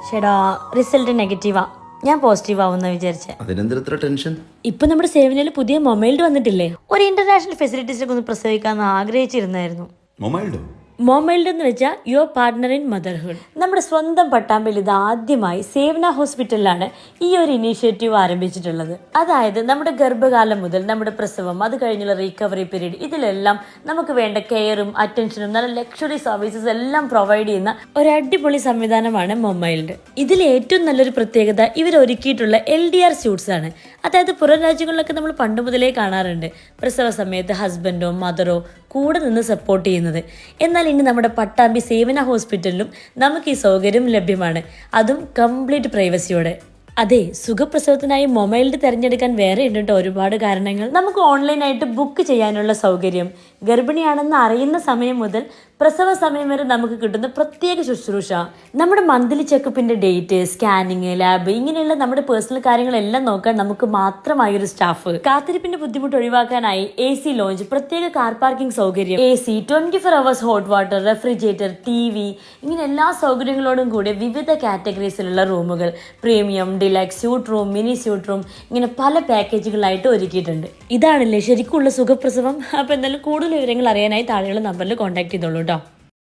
ചേടാ റിസൾട്ട് നെഗറ്റീവാ. ഞാൻ പോസിറ്റീവ് ആവുന്ന വിചാരിച്ചേ. അതിനെന്തിത്ര ടെൻഷൻ? ഇപ്പൊ നമ്മുടെ സേവനയിൽ പുതിയ മൊബൈൽ വന്നിട്ടില്ലേ? ഒരു ഇന്റർനാഷണൽ ഫെസിലിറ്റീസിലൊക്കെ ഒന്ന് പ്രസവിക്കാന്ന് ആഗ്രഹിച്ചിരുന്നായിരുന്നു. മൊമൈൽഡ് എന്ന് വെച്ചാൽ യുവർ പാർട്ട്ണർ ഇൻ മദർഹുഡ്. നമ്മുടെ സ്വന്തം പട്ടാമ്പിൽ ഇത് ആദ്യമായി സേവന ഹോസ്പിറ്റലിലാണ് ഈ ഒരു ഇനീഷ്യേറ്റീവ് ആരംഭിച്ചിട്ടുള്ളത്. അതായത് നമ്മുടെ ഗർഭകാലം മുതൽ നമ്മുടെ പ്രസവം, അത് കഴിഞ്ഞുള്ള റീകവറി പീരീഡ്, ഇതിലെല്ലാം നമുക്ക് വേണ്ട കെയറും അറ്റൻഷനും നല്ല ലക്ഷറി സർവീസസ് എല്ലാം പ്രൊവൈഡ് ചെയ്യുന്ന ഒരു അടിപൊളി സംവിധാനമാണ് മൊമൈൽഡ്. ഇതിൽ ഏറ്റവും നല്ലൊരു പ്രത്യേകത ഇവർ ഒരുക്കിയിട്ടുള്ള LDR സ്യൂട്ട്സ് ആണ്. അതായത് പുറം രാജ്യങ്ങളിലൊക്കെ നമ്മൾ പണ്ട് മുതലേ കാണാറുണ്ട് പ്രസവ സമയത്ത് ഹസ്ബൻഡോ മദറോ കൂടെ നിന്ന് സപ്പോർട്ട് ചെയ്യുന്നത്. എന്നാൽ ഇനി നമ്മുടെ പട്ടാമ്പി സേവന ഹോസ്പിറ്റലിലും നമുക്ക് ഈ സൗകര്യം ലഭ്യമാണ്, അതും കംപ്ലീറ്റ് പ്രൈവസിയോടെ. അതെ, സുഖപ്രസവത്തിനായി മൊബൈലിൽ തിരഞ്ഞെടുക്കാൻ വേറെ ഉണ്ട് ഒരുപാട് കാരണങ്ങൾ. നമുക്ക് ഓൺലൈനായിട്ട് ബുക്ക് ചെയ്യാനുള്ള സൗകര്യം, ഗർഭിണിയാണെന്ന് അറിയുന്ന സമയം മുതൽ പ്രസവ സമയം വരെ നമുക്ക് കിട്ടുന്ന പ്രത്യേക ശുശ്രൂഷ, നമ്മുടെ മന്ത്ലി ചെക്കപ്പിന്റെ ഡേറ്റ്, സ്കാനിങ്, ലാബ്, ഇങ്ങനെയുള്ള നമ്മുടെ പേഴ്സണൽ കാര്യങ്ങളെല്ലാം നോക്കാൻ നമുക്ക് മാത്രമായൊരു സ്റ്റാഫ്, കാത്തിരിപ്പിന്റെ ബുദ്ധിമുട്ട് ഒഴിവാക്കാനായി AC ലോഞ്ച്, പ്രത്യേക കാർ പാർക്കിംഗ് സൗകര്യം, AC 24 hours hot water, refrigerator, TV, ഇങ്ങനെ എല്ലാ സൗകര്യങ്ങളോടും കൂടി വിവിധ കാറ്റഗറീസിലുള്ള റൂമുകൾ, premium, deluxe, suit room, mini suit room, ഇങ്ങനെ പല പാക്കേജുകളായിട്ട് ഒരുക്കിയിട്ടുണ്ട്. ഇതാണല്ലേ ശരിക്കുള്ള സുഖപ്രസവം. അപ്പൊ എന്തായാലും കൂടുതൽ വിവരങ്ങൾ അറിയാനായി താഴെയുള്ള നമ്പറിൽ കോൺടാക്ട് ചെയ്തോളൂ കേട്ടോ.